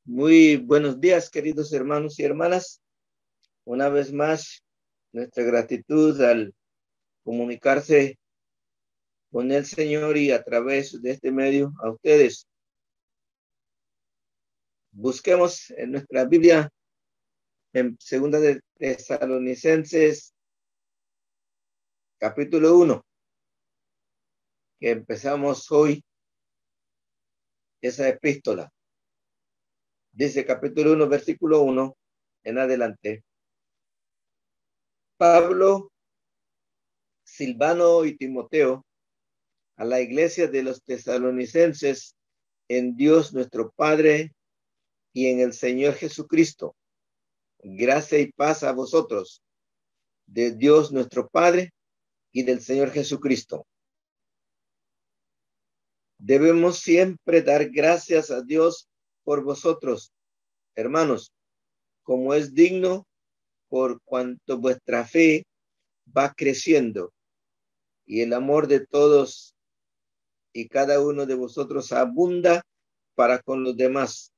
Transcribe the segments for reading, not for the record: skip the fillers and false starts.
Muy buenos días, queridos hermanos y hermanas. Una vez más, nuestra gratitud al comunicarse con el Señor y a través de este medio a ustedes. Busquemos en nuestra Biblia en Segunda de Tesalonicenses, capítulo 1, que empezamos hoy esa epístola. Dice capítulo 1, versículo 1 en adelante. Pablo, Silvano y Timoteo, a la iglesia de los tesalonicenses, en Dios nuestro Padre y en el Señor Jesucristo. Gracia y paz a vosotros, de Dios nuestro Padre y del Señor Jesucristo. Debemos siempre dar gracias a Dios por vosotros, hermanos, como es digno, por cuanto vuestra fe va creciendo y el amor de todos y cada uno de vosotros abunda para con los demás,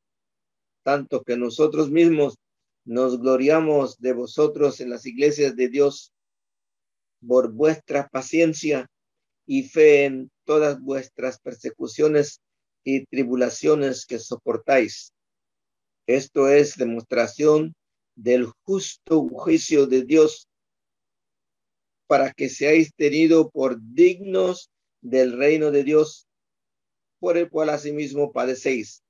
tanto que nosotros mismos nos gloriamos de vosotros en las iglesias de Dios por vuestra paciencia y fe en todas vuestras persecuciones y tribulaciones que soportáis. Esto es demostración del justo juicio de Dios, para que seáis tenidos por dignos del reino de Dios, por el cual asimismo padecéis,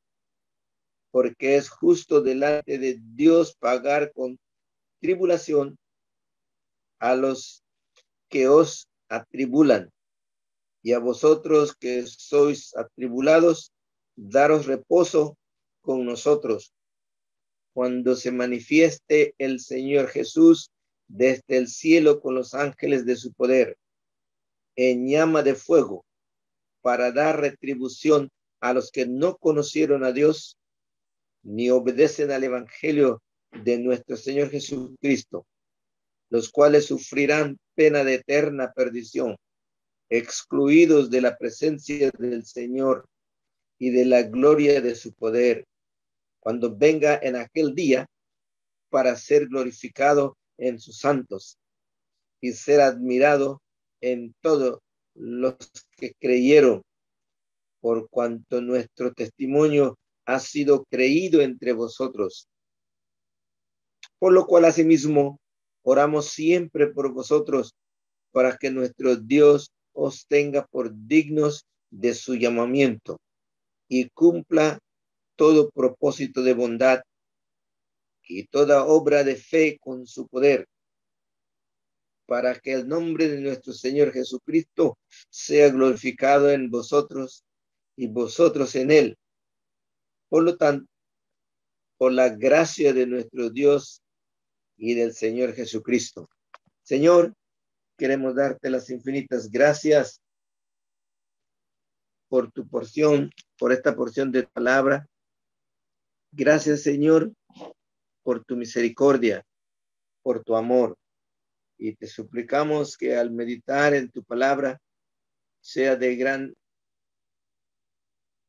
porque es justo delante de Dios pagar con tribulación a los que os atribulan, y a vosotros que sois atribulados, daros reposo con nosotros, cuando se manifieste el Señor Jesús desde el cielo con los ángeles de su poder, en llama de fuego, para dar retribución a los que no conocieron a Dios, ni obedecen al evangelio de nuestro Señor Jesucristo, los cuales sufrirán pena de eterna perdición, excluidos de la presencia del Señor y de la gloria de su poder, cuando venga en aquel día para ser glorificado en sus santos y ser admirado en todos los que creyeron, por cuanto nuestro testimonio ha sido creído entre vosotros. Por lo cual asimismo oramos siempre por vosotros, para que nuestro Dios os tenga por dignos de su llamamiento y cumpla todo propósito de bondad y toda obra de fe con su poder, para que el nombre de nuestro Señor Jesucristo sea glorificado en vosotros y vosotros en él. Por lo tanto, por la gracia de nuestro Dios y del Señor Jesucristo. Señor, queremos darte las infinitas gracias por tu porción, por esta porción de palabra. Gracias, Señor, por tu misericordia, por tu amor. Y te suplicamos que al meditar en tu palabra sea de gran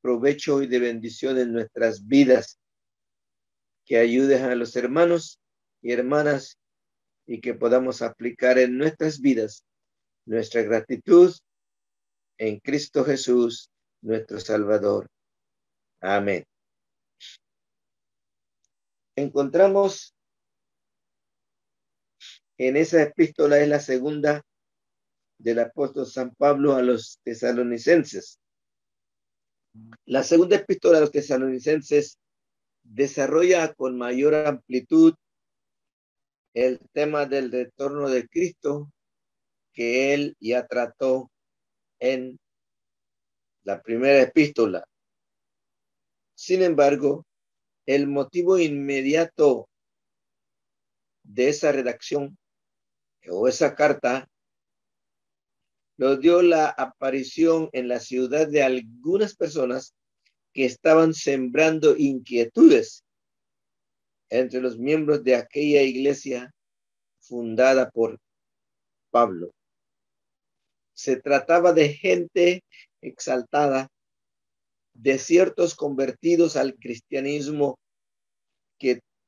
provecho y de bendición en nuestras vidas, que ayudes a los hermanos y hermanas y que podamos aplicar en nuestras vidas nuestra gratitud en Cristo Jesús, nuestro Salvador. Amén. Encontramos en esa epístola, es la segunda del apóstol San Pablo a los tesalonicenses. La segunda epístola a los tesalonicenses desarrolla con mayor amplitud el tema del retorno de Cristo, que él ya trató en la primera epístola. Sin embargo, el motivo inmediato de esa redacción o esa carta lo dio la aparición en la ciudad de algunas personas que estaban sembrando inquietudes entre los miembros de aquella iglesia fundada por Pablo. Se trataba de gente exaltada, de ciertos convertidos al cristianismo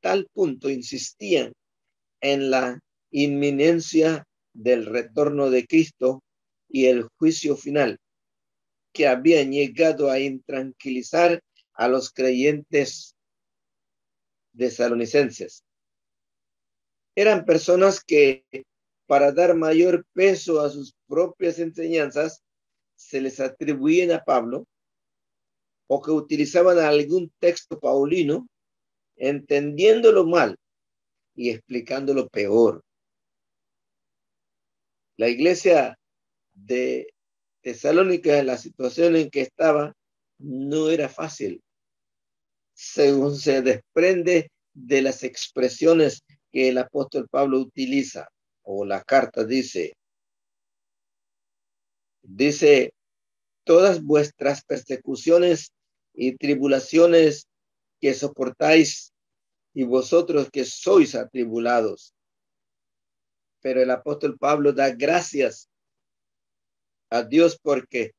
tal punto insistían en la inminencia del retorno de Cristo y el juicio final, que habían llegado a intranquilizar a los creyentes tesalonicenses. Eran personas que, para dar mayor peso a sus propias enseñanzas, se les atribuían a Pablo, o que utilizaban algún texto paulino, entendiéndolo mal y explicándolo peor. La iglesia de Tesalónica, en la situación en que estaba, no era fácil, según se desprende de las expresiones que el apóstol Pablo utiliza, o la carta dice, todas vuestras persecuciones y tribulaciones que soportáis, y vosotros que sois atribulados. Pero el apóstol Pablo da gracias a Dios porque,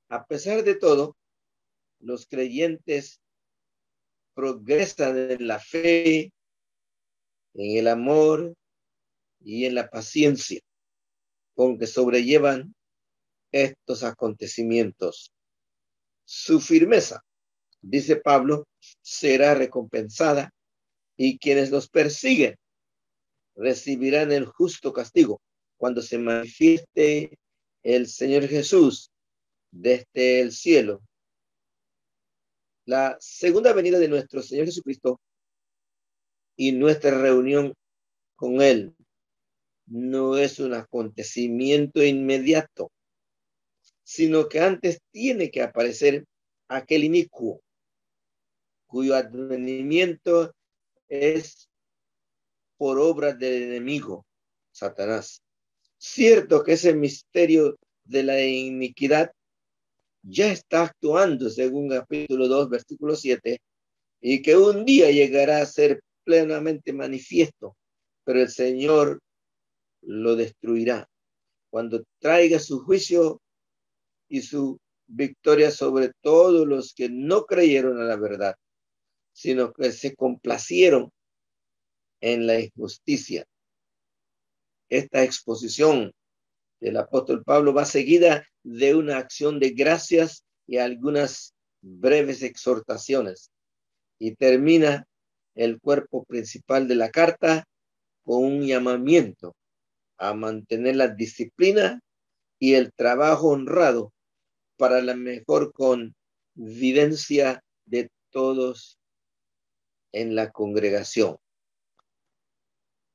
a pesar de todo, los creyentes progresan en la fe, en el amor y en la paciencia con que sobrellevan estos acontecimientos. Su firmeza, dice Pablo, será recompensada, y quienes los persiguen recibirán el justo castigo cuando se manifieste el Señor Jesús desde el cielo. La segunda venida de nuestro Señor Jesucristo y nuestra reunión con Él no es un acontecimiento inmediato, sino que antes tiene que aparecer aquel inicuo, cuyo advenimiento es por obra del enemigo, Satanás. Cierto que ese misterio de la iniquidad ya está actuando, según capítulo 2, versículo 7, y que un día llegará a ser plenamente manifiesto, pero el Señor lo destruirá cuando traiga su juicio y su victoria sobre todos los que no creyeron a la verdad, sino que se complacieron en la injusticia. Esta exposición del apóstol Pablo va seguida de una acción de gracias y algunas breves exhortaciones, y termina el cuerpo principal de la carta con un llamamiento a mantener la disciplina y el trabajo honrado para la mejor convivencia de todos en la congregación.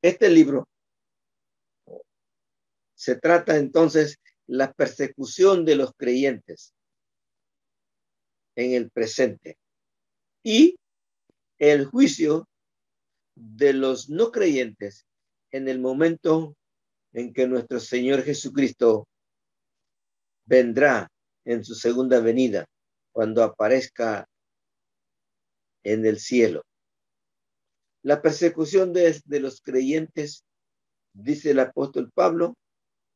Este libro se trata entonces la persecución de los creyentes en el presente y el juicio de los no creyentes en el momento en que nuestro Señor Jesucristo vendrá en su segunda venida, cuando aparezca en el cielo. La persecución de los creyentes, dice el apóstol Pablo,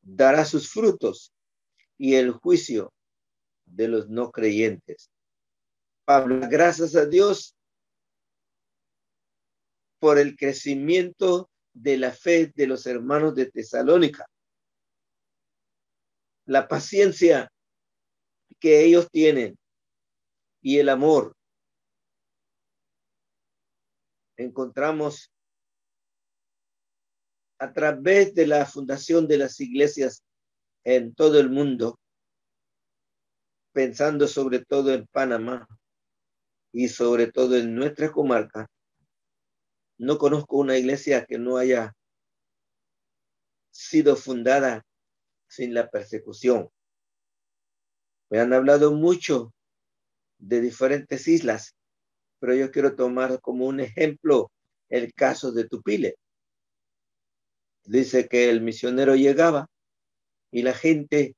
dará sus frutos, y el juicio de los no creyentes. Pablo, gracias a Dios por el crecimiento de la fe de los hermanos de Tesalónica, la paciencia que ellos tienen y el amor. Encontramos a través de la fundación de las iglesias en todo el mundo, pensando sobre todo en Panamá y sobre todo en nuestra comarca. No conozco una iglesia que no haya sido fundada sin la persecución. Me han hablado mucho de diferentes islas, pero yo quiero tomar como un ejemplo el caso de Tupile. Dice que el misionero llegaba y la gente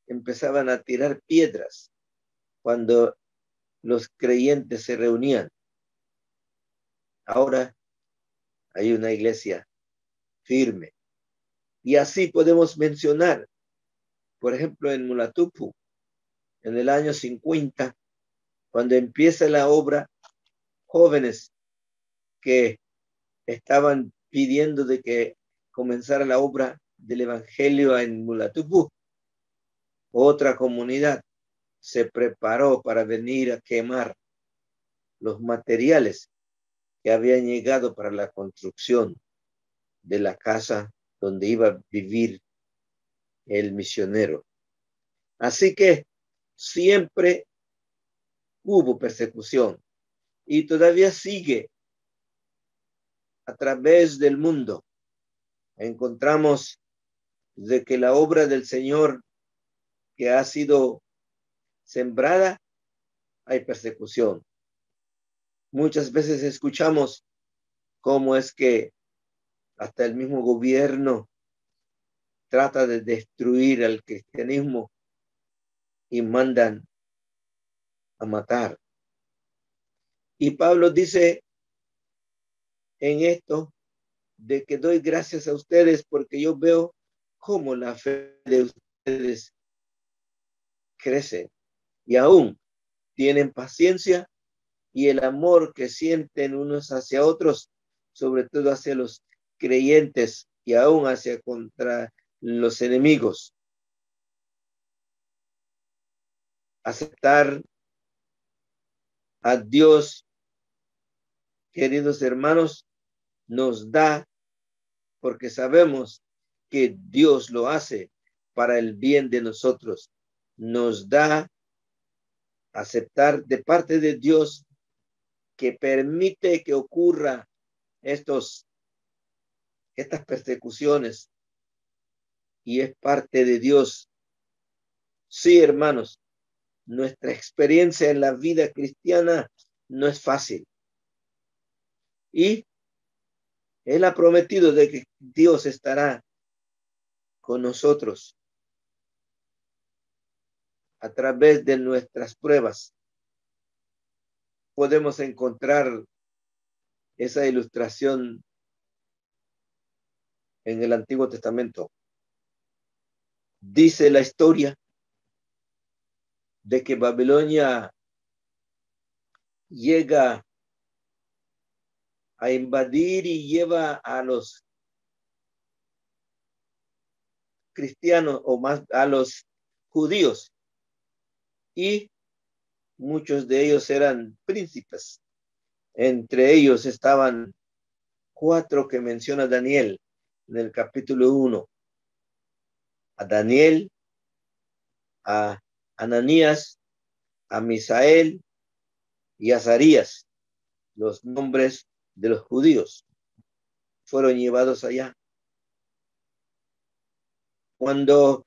empezaban a tirar piedras cuando los creyentes se reunían. Ahora hay una iglesia firme. Y así podemos mencionar, por ejemplo, en Mulatupu, en el año 50, cuando empieza la obra, jóvenes que estaban pidiendo de que comenzara la obra del evangelio en Mulatupú. Otra comunidad se preparó para venir a quemar los materiales que habían llegado para la construcción de la casa donde iba a vivir el misionero. Así que siempre hubo persecución y todavía sigue a través del mundo. Encontramos de que la obra del Señor que ha sido sembrada, hay persecución. Muchas veces escuchamos cómo es que hasta el mismo gobierno trata de destruir al cristianismo y mandan a matar. Y Pablo dice en esto de que doy gracias a ustedes porque yo veo cómo la fe de ustedes crece y aún tienen paciencia y el amor que sienten unos hacia otros, sobre todo hacia los creyentes y aún hacia contra los enemigos. Aceptar a Dios, queridos hermanos, nos da, porque sabemos que Dios lo hace para el bien de nosotros. Nos da aceptar de parte de Dios que permite que ocurra estas persecuciones y es parte de Dios. Sí, hermanos, nuestra experiencia en la vida cristiana no es fácil. Y Él ha prometido de que Dios estará con nosotros a través de nuestras pruebas. Podemos encontrar esa ilustración en el Antiguo Testamento. Dice la historia de que Babilonia llega a invadir y lleva a los cristianos o más a los judíos y muchos de ellos eran príncipes. Entre ellos estaban 4 que menciona Daniel en el capítulo 1. A Daniel, a Ananías, a Misael y a Azarías, los nombres de los judíos, fueron llevados allá. Cuando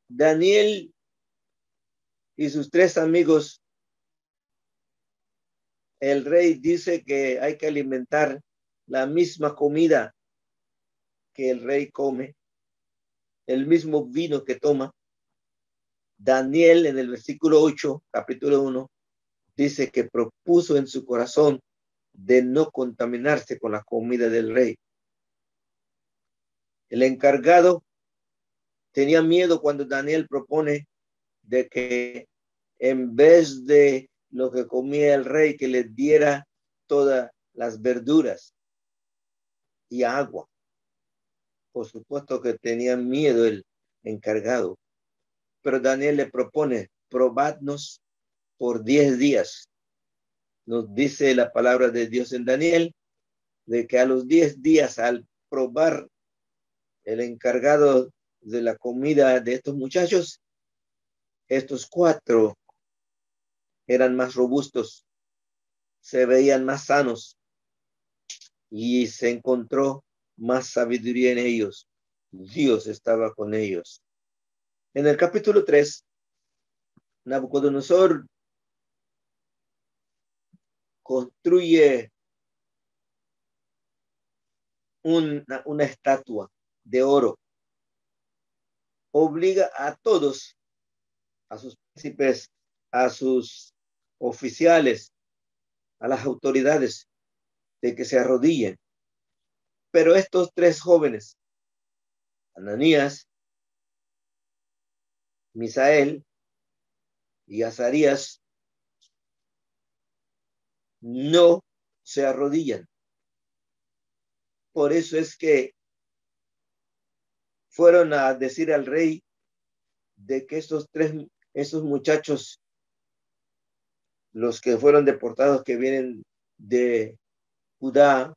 Daniel y sus 3 amigos, el rey dice que hay que alimentar la misma comida que el rey come, el mismo vino que toma. Daniel en el versículo 8, capítulo 1, dice que propuso en su corazón de no contaminarse con la comida del rey. El encargado tenía miedo cuando Daniel propone de que en vez de lo que comía el rey, que le diera todas las verduras y agua. Por supuesto que tenía miedo el encargado, pero Daniel le propone, probadnos por 10 días. Nos dice la palabra de Dios en Daniel, de que a los 10 días al probar el encargado de la comida de estos muchachos, estos 4 eran más robustos, se veían más sanos y se encontró más sabiduría en ellos. Dios estaba con ellos. En el capítulo 3, Nabucodonosor construye una estatua de oro. Obliga a todos, a sus príncipes, a sus oficiales, a las autoridades, de que se arrodillen. Pero estos 3 jóvenes, Ananías, Misael y Azarías, no se arrodillan. Por eso es que fueron a decir al rey de que esos muchachos, los que fueron deportados, que vienen de Judá,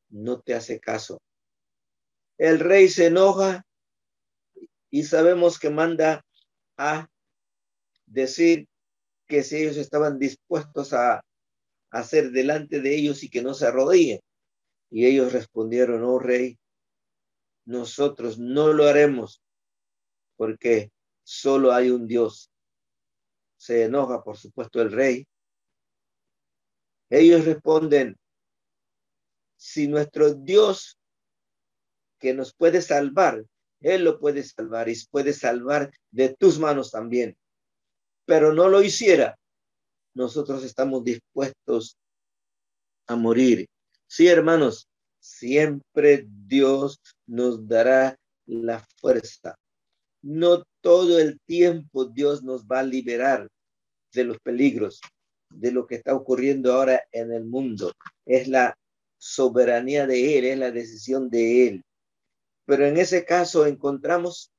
no te hace caso. El rey se enoja y sabemos que manda a decir que si ellos estaban dispuestos a hacer delante de ellos y que no se arrodillen. Y ellos respondieron: oh rey, nosotros no lo haremos porque solo hay un Dios. Se enoja, por supuesto, el rey. Ellos responden: si nuestro Dios que nos puede salvar, Él lo puede salvar y puede salvar de tus manos también, pero no lo hiciera, nosotros estamos dispuestos a morir. Sí, hermanos, siempre Dios nos dará la fuerza. No todo el tiempo Dios nos va a liberar de los peligros, de lo que está ocurriendo ahora en el mundo. Es la soberanía de Él, es la decisión de Él. Pero en ese caso encontramos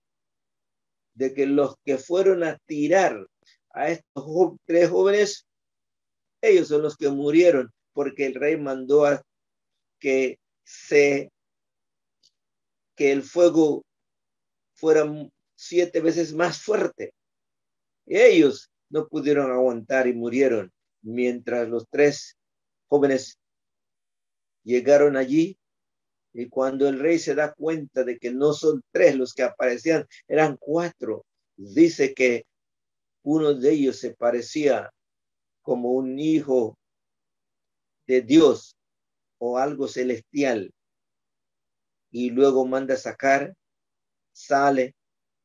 de que los que fueron a tirar a estos tres jóvenes, ellos son los que murieron, porque el rey mandó a que el fuego fuera 7 veces más fuerte. Ellos no pudieron aguantar y murieron, mientras los 3 jóvenes llegaron allí. Y cuando el rey se da cuenta de que no son 3 los que aparecían, eran 4, dice que uno de ellos se parecía como un hijo de Dios o algo celestial. Y luego manda sacar, sale,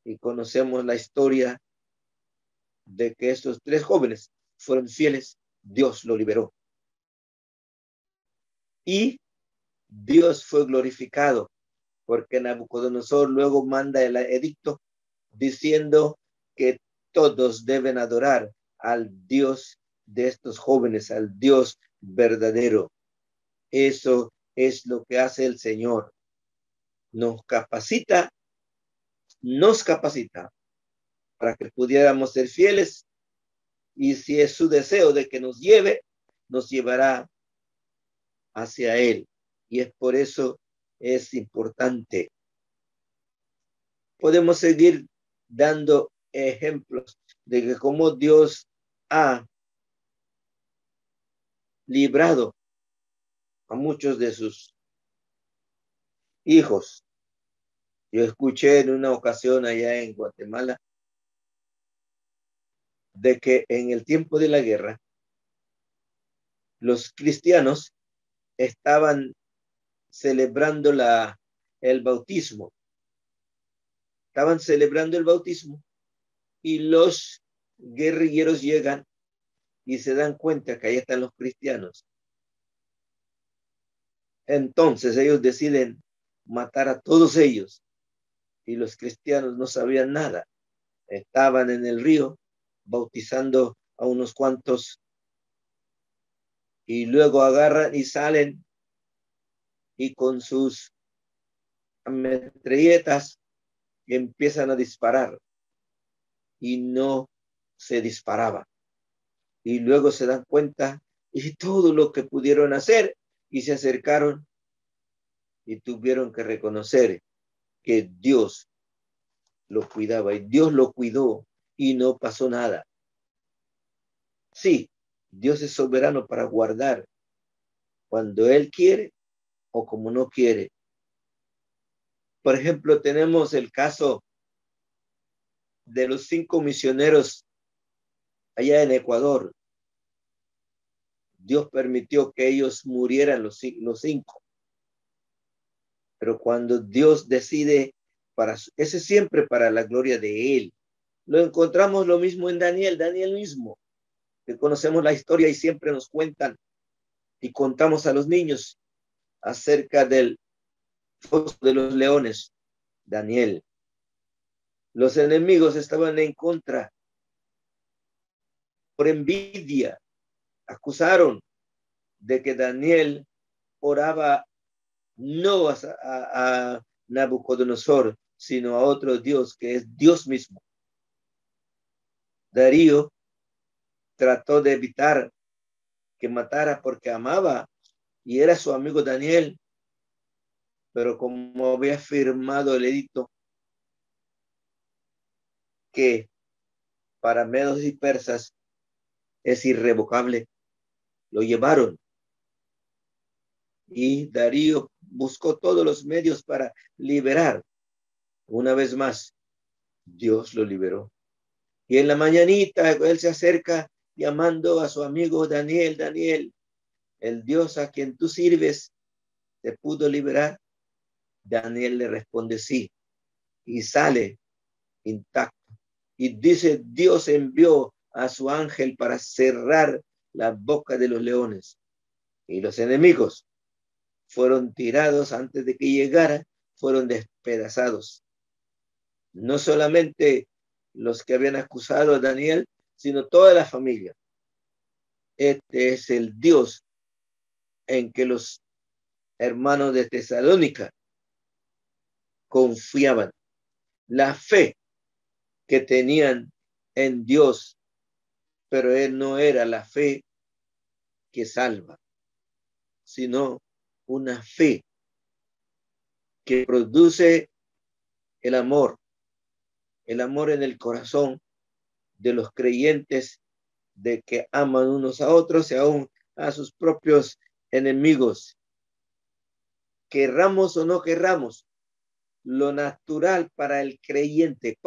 y conocemos la historia de que estos 3 jóvenes fueron fieles. Dios lo liberó. Y Dios fue glorificado, porque Nabucodonosor luego manda el edicto diciendo que todos deben adorar al Dios de estos jóvenes, al Dios verdadero. Eso es lo que hace el Señor. Nos capacita para que pudiéramos ser fieles, y si es su deseo de que nos lleve, nos llevará hacia Él. Y es por eso es importante. Podemos seguir dando ejemplos de que cómo Dios ha librado a muchos de sus hijos. Yo escuché en una ocasión allá en Guatemala de que en el tiempo de la guerra los cristianos estaban celebrando el bautismo. Estaban celebrando el bautismo y los guerrilleros llegan y se dan cuenta que ahí están los cristianos. Entonces ellos deciden matar a todos ellos, y los cristianos no sabían nada. Estaban en el río bautizando a unos cuantos, y luego agarran y salen y con sus metralletas empiezan a disparar, y no se disparaba. Y luego se dan cuenta y todo lo que pudieron hacer, y se acercaron y tuvieron que reconocer que Dios lo cuidaba, y Dios lo cuidó y no pasó nada. Sí, Dios es soberano para guardar cuando Él quiere o como no quiere. Por ejemplo, tenemos el caso de los 5 misioneros allá en Ecuador. Dios permitió que ellos murieran los 5. Pero cuando Dios decide, ese siempre para la gloria de Él. Lo encontramos lo mismo en Daniel mismo, que conocemos la historia y siempre nos cuentan y contamos a los niños acerca del foso de los leones. Daniel. Los enemigos estaban en contra. Por envidia, acusaron de que Daniel oraba no a Nabucodonosor, sino a otro Dios que es Dios mismo. Darío trató de evitar que matara porque amaba y era su amigo Daniel, pero como había firmado el edicto que para medos y persas es irrevocable, lo llevaron y Darío buscó todos los medios para liberar. Una vez más, Dios lo liberó. Y en la mañanita él se acerca llamando a su amigo Daniel, Daniel, el Dios a quien tú sirves, ¿te pudo liberar? Daniel le responde sí, y sale intacto. Y dice, Dios envió a su ángel para cerrar la boca de los leones. Y los enemigos fueron tirados antes de que llegara, fueron despedazados. No solamente los que habían acusado a Daniel, sino toda la familia. Este es el Dios en que los hermanos de Tesalónica confiaban. La fe que tenían en Dios, pero él no era la fe que salva, sino una fe que produce el amor en el corazón de los creyentes, de que aman unos a otros y aún a sus propios enemigos. Querramos o no querramos, lo natural para el creyente,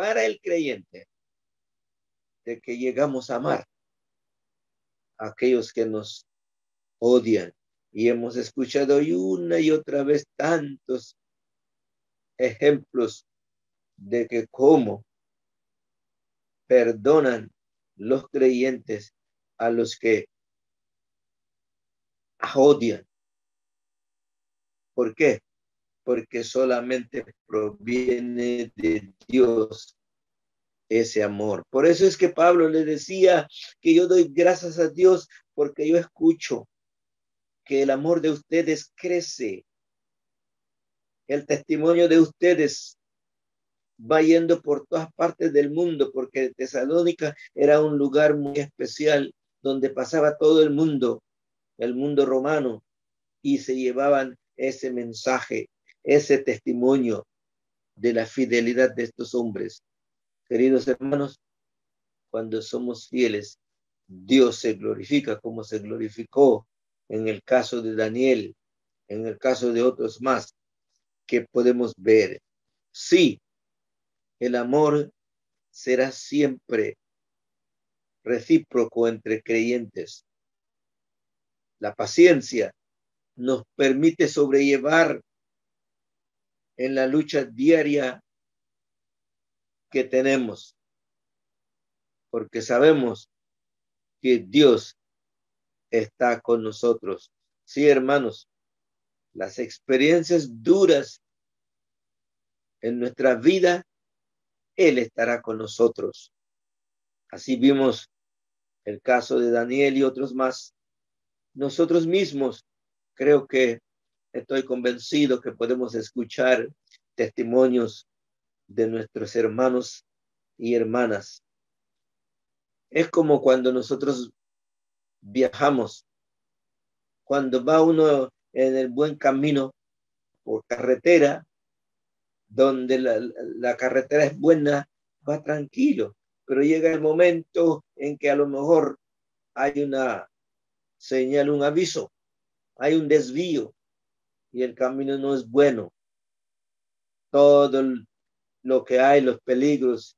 de que llegamos a amar a aquellos que nos odian. Y hemos escuchado hoy una y otra vez tantos ejemplos de que cómo perdonan los creyentes a los que odian. ¿Por qué? Porque solamente proviene de Dios ese amor. Por eso es que Pablo le decía que yo doy gracias a Dios porque yo escucho que el amor de ustedes crece. El testimonio de ustedes va yendo por todas partes del mundo, porque Tesalónica era un lugar muy especial donde pasaba todo el mundo romano, y se llevaban ese mensaje, ese testimonio de la fidelidad de estos hombres. Queridos hermanos, cuando somos fieles, Dios se glorifica como se glorificó en el caso de Daniel, en el caso de otros más que podemos ver. Sí, el amor será siempre recíproco entre creyentes. La paciencia nos permite sobrellevar en la lucha diaria que tenemos, porque sabemos que Dios está con nosotros. Sí, hermanos, las experiencias duras en nuestra vida, Él estará con nosotros. Así vimos el caso de Daniel y otros más. Nosotros mismos, creo que estoy convencido que podemos escuchar testimonios de nuestros hermanos y hermanas. Es como cuando nosotros viajamos, cuando va uno en el buen camino por carretera, donde la carretera es buena, va tranquilo, pero llega el momento en que a lo mejor hay una señal, un aviso, hay un desvío y el camino no es bueno. Todo lo que hay, los peligros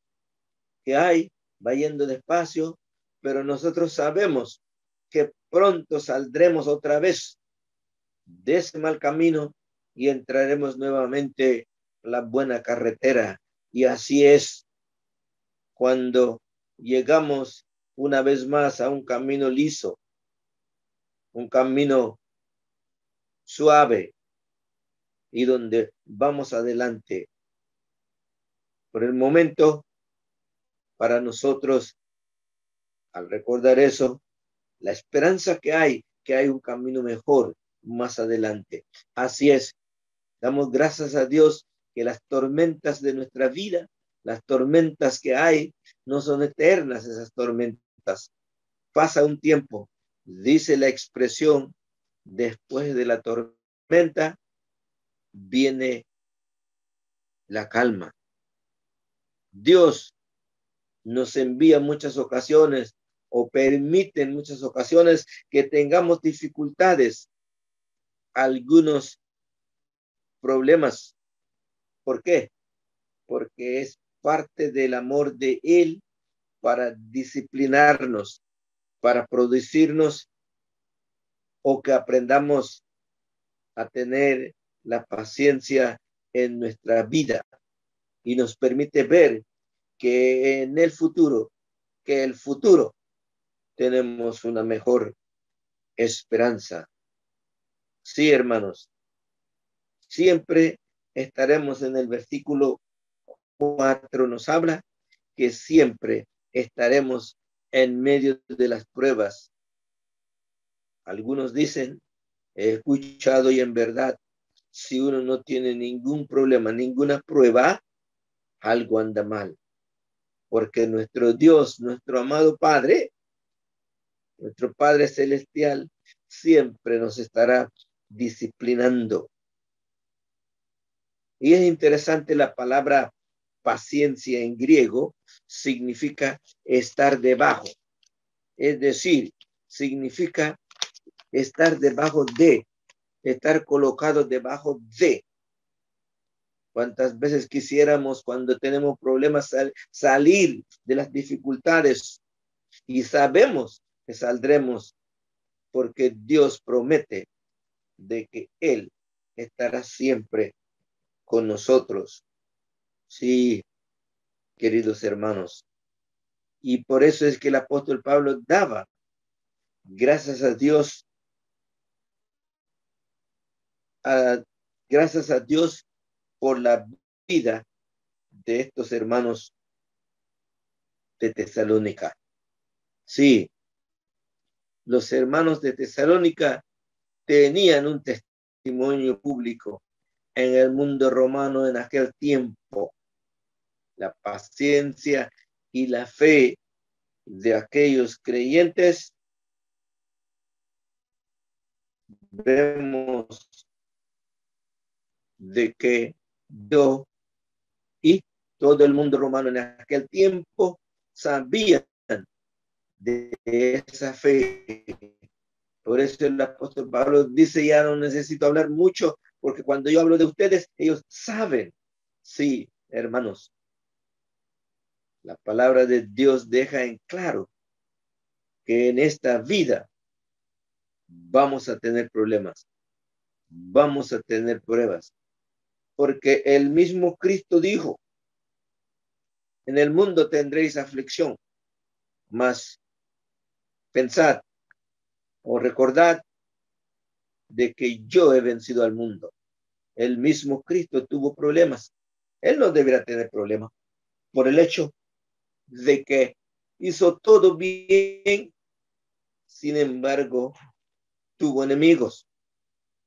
que hay, va yendo despacio, pero nosotros sabemos que pronto saldremos otra vez de ese mal camino y entraremos nuevamente a la buena carretera. Y así es cuando llegamos una vez más a un camino liso, un camino suave y donde vamos adelante. Por el momento, para nosotros, al recordar eso, la esperanza que hay un camino mejor más adelante. Así es, Damos gracias a Dios que las tormentas de nuestra vida, las tormentas que hay, no son eternas esas tormentas. Pasa un tiempo, dice la expresión, después de la tormenta viene la calma. Dios nos envía en muchas ocasiones o permite en muchas ocasiones que tengamos dificultades, algunos problemas. ¿Por qué? Porque es parte del amor de Él para disciplinarnos, para producirnos o que aprendamos a tener la paciencia en nuestra vida y nos permite ver que en el futuro, tenemos una mejor esperanza. Sí, hermanos, siempre estaremos en el versículo 4, nos habla que siempre estaremos en medio de las pruebas. Algunos dicen, he escuchado y en verdad, si uno no tiene ningún problema, ninguna prueba, algo anda mal. Porque nuestro Dios, nuestro amado Padre, nuestro Padre Celestial, siempre nos estará disciplinando. Y es interesante la palabra paciencia en griego, significa estar debajo. Es decir, significa estar debajo de, estar colocado debajo de. ¿Cuántas veces quisiéramos cuando tenemos problemas salir de las dificultades y sabemos que saldremos porque Dios promete de que Él estará siempre con nosotros? Sí, queridos hermanos. Y por eso es que el apóstol Pablo daba gracias a Dios, gracias a Dios por la vida de estos hermanos de Tesalónica. Sí, los hermanos de Tesalónica tenían un testimonio público en el mundo romano en aquel tiempo. La paciencia y la fe de aquellos creyentes, vemos de que yo y todo el mundo romano en aquel tiempo sabían de esa fe. Por eso el apóstol Pablo dice, ya no necesito hablar mucho, porque cuando yo hablo de ustedes, ellos saben. Sí, hermanos, la palabra de Dios deja en claro que en esta vida vamos a tener problemas, vamos a tener pruebas, porque el mismo Cristo dijo, en el mundo tendréis aflicción, mas pensad o recordad de que yo he vencido al mundo. El mismo Cristo tuvo problemas. Él no debería tener problemas por el hecho de que hizo todo bien, sin embargo, tuvo enemigos.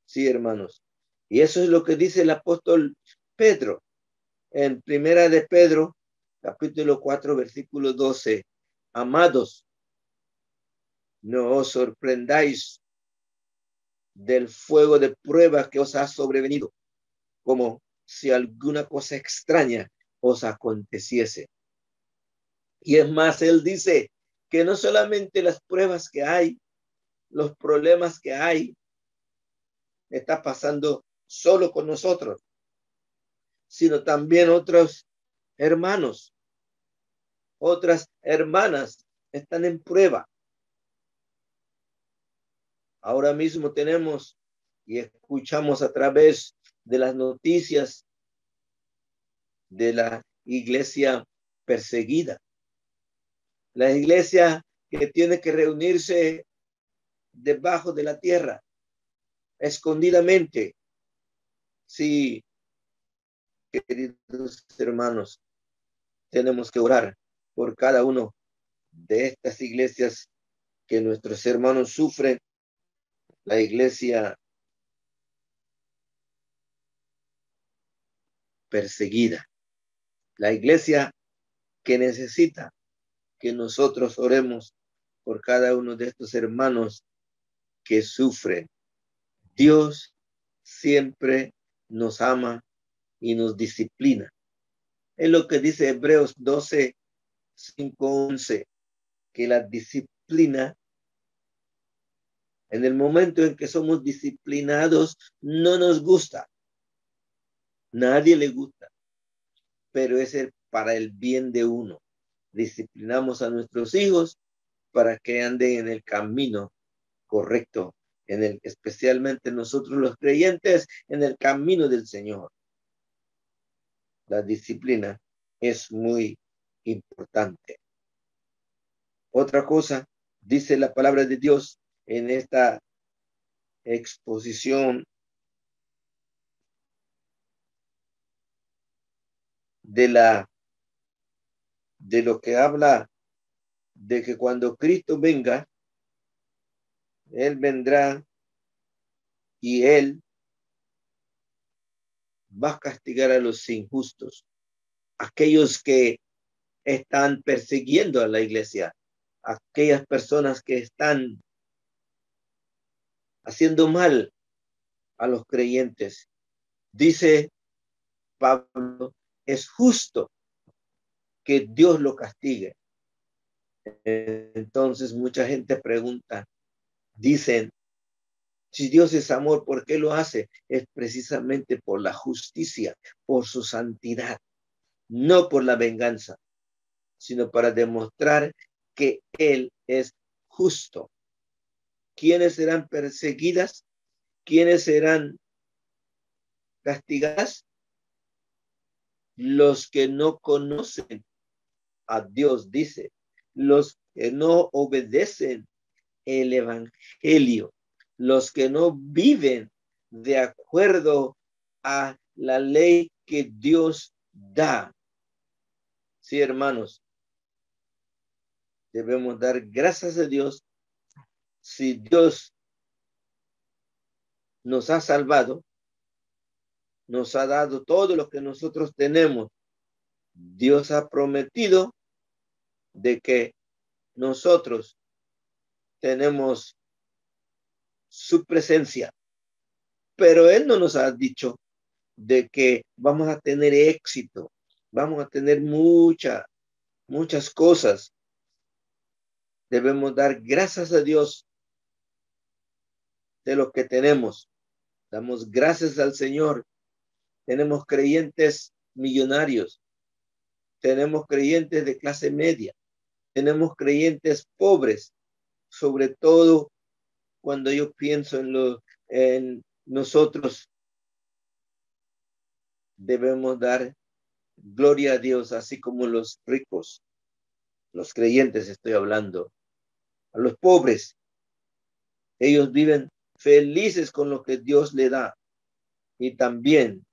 Sí, hermanos. Y eso es lo que dice el apóstol Pedro en Primera de Pedro, capítulo 4, versículo 12. Amados, no os sorprendáis del fuego de prueba que os ha sobrevenido, como si alguna cosa extraña os aconteciese. Y es más, él dice que no solamente las pruebas que hay, los problemas que hay, está pasando solo con nosotros, sino también otros hermanos, otras hermanas están en prueba. Ahora mismo tenemos y escuchamos a través de las noticias de la iglesia perseguida, la iglesia que tiene que reunirse debajo de la tierra, escondidamente. Sí, queridos hermanos, tenemos que orar por cada uno de estas iglesias que nuestros hermanos sufren, la iglesia perseguida. La iglesia que necesita que nosotros oremos por cada uno de estos hermanos que sufren. Dios siempre nos ama y nos disciplina. Es lo que dice Hebreos 12, 5, 11, que la disciplina, en el momento en que somos disciplinados, no nos gusta. Nadie le gusta, pero es para el bien de uno. Disciplinamos a nuestros hijos para que anden en el camino correcto, especialmente nosotros los creyentes, en el camino del Señor. La disciplina es muy importante. Otra cosa, dice la palabra de Dios en esta exposición de lo que habla de que cuando Cristo venga, Él vendrá y Él va a castigar a los injustos, aquellos que están persiguiendo a la iglesia, aquellas personas que están haciendo mal a los creyentes. Dice Pablo, es justo que Dios lo castigue. Entonces mucha gente pregunta, dicen, si Dios es amor, ¿por qué lo hace? Es precisamente por la justicia, por su santidad, no por la venganza, sino para demostrar que Él es justo. ¿Quiénes serán perseguidas? ¿Quiénes serán castigadas? Los que no conocen a Dios, dice, los que no obedecen el evangelio, los que no viven de acuerdo a la ley que Dios da. Sí, hermanos, debemos dar gracias a Dios si Dios nos ha salvado, nos ha dado todo lo que nosotros tenemos. Dios ha prometido de que nosotros tenemos su presencia, pero Él no nos ha dicho de que vamos a tener éxito, vamos a tener muchas cosas. Debemos dar gracias a Dios de lo que tenemos. Damos gracias al Señor. Tenemos creyentes millonarios, tenemos creyentes de clase media, tenemos creyentes pobres, sobre todo cuando yo pienso en nosotros. Debemos dar gloria a Dios, así como los ricos, los creyentes estoy hablando, a los pobres. Ellos viven felices con lo que Dios le da y también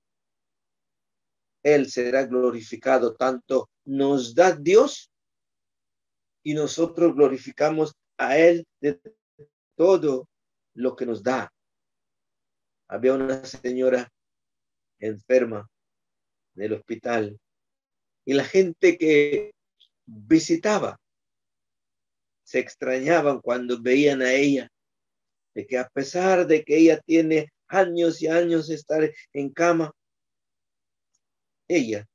Él será glorificado. Tanto nos da Dios y nosotros glorificamos a Él de todo lo que nos da. Había una señora enferma del hospital y la gente que visitaba se extrañaban cuando veían a ella, de que a pesar de que ella tiene años y años de estar en cama, ella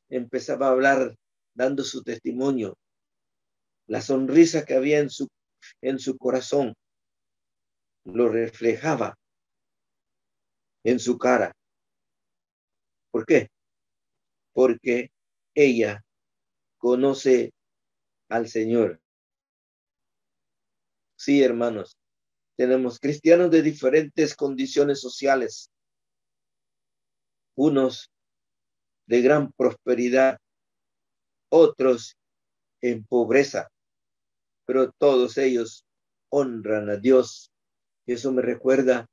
empezaba a hablar dando su testimonio, la sonrisa que había en su corazón lo reflejaba en su cara. ¿Por qué? Porque ella conoce al Señor. Sí, hermanos, tenemos cristianos de diferentes condiciones sociales, unos de gran prosperidad, otros en pobreza, pero todos ellos honran a Dios. Y eso me recuerda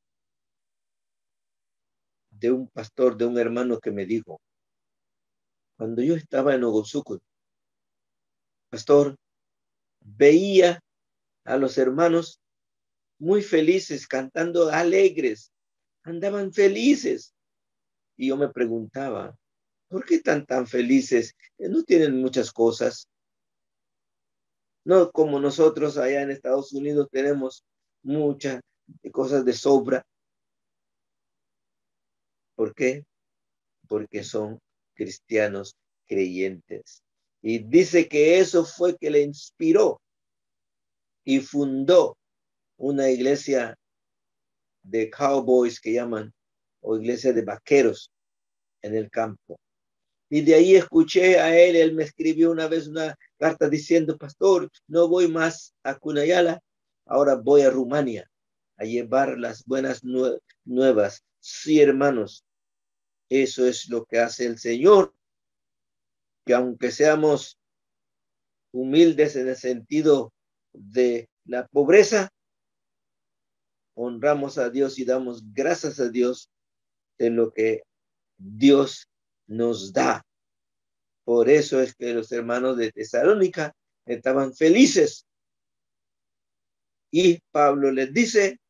de un pastor, de un hermano que me dijo, cuando yo estaba en Ogosuco, pastor, veía a los hermanos muy felices, cantando alegres, andaban felices. Y yo me preguntaba, ¿Por qué están tan felices? No tienen muchas cosas. No como nosotros allá en Estados Unidos tenemos muchas cosas de sobra. ¿Por qué? Porque son cristianos creyentes. Y dice que eso fue que le inspiró y fundó una iglesia de cowboys que llaman, o iglesia de vaqueros en el campo. Y de ahí escuché a él me escribió una vez una carta diciendo, pastor, no voy más a Cunayala, ahora voy a Rumania a llevar las buenas nuevas. Sí, hermanos, eso es lo que hace el Señor, que aunque seamos humildes en el sentido de la pobreza, honramos a Dios y damos gracias a Dios de lo que Dios nos da. Por eso es que los hermanos de Tesalónica estaban felices. Y Pablo les dice,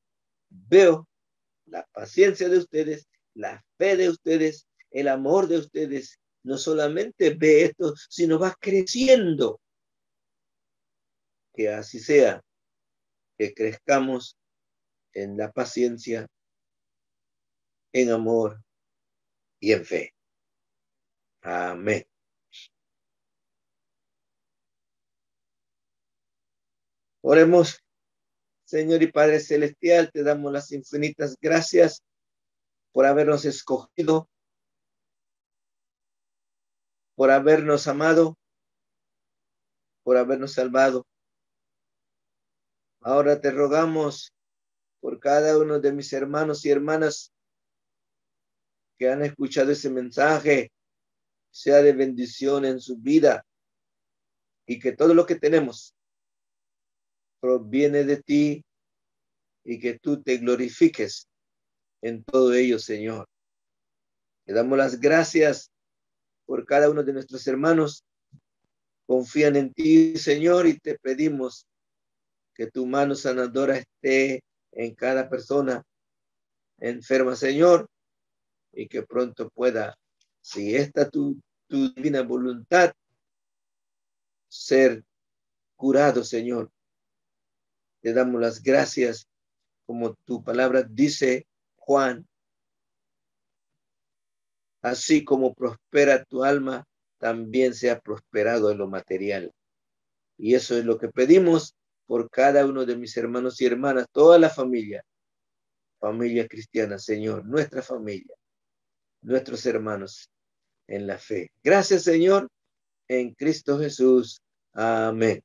veo la paciencia de ustedes, la fe de ustedes, el amor de ustedes. No solamente ve esto, sino va creciendo. Que así sea, que crezcamos en la paciencia, en amor y en fe. Amén. Oremos. Señor y Padre Celestial, te damos las infinitas gracias por habernos escogido, por habernos amado, por habernos salvado. Ahora te rogamos por cada uno de mis hermanos y hermanas que han escuchado ese mensaje, sea de bendición en su vida y que todo lo que tenemos proviene de ti y que tú te glorifiques en todo ello, Señor. Te damos las gracias por cada uno de nuestros hermanos. Confían en ti, Señor, y te pedimos que tu mano sanadora esté en cada persona enferma, Señor, y que pronto pueda, si esta tu divina voluntad, ser curado, Señor. Te damos las gracias, como tu palabra dice, Juan, así como prospera tu alma, también sea prosperado en lo material. Y eso es lo que pedimos por cada uno de mis hermanos y hermanas, toda la familia cristiana, Señor, nuestra familia, nuestros hermanos en la fe. Gracias, Señor, en Cristo Jesús. Amén.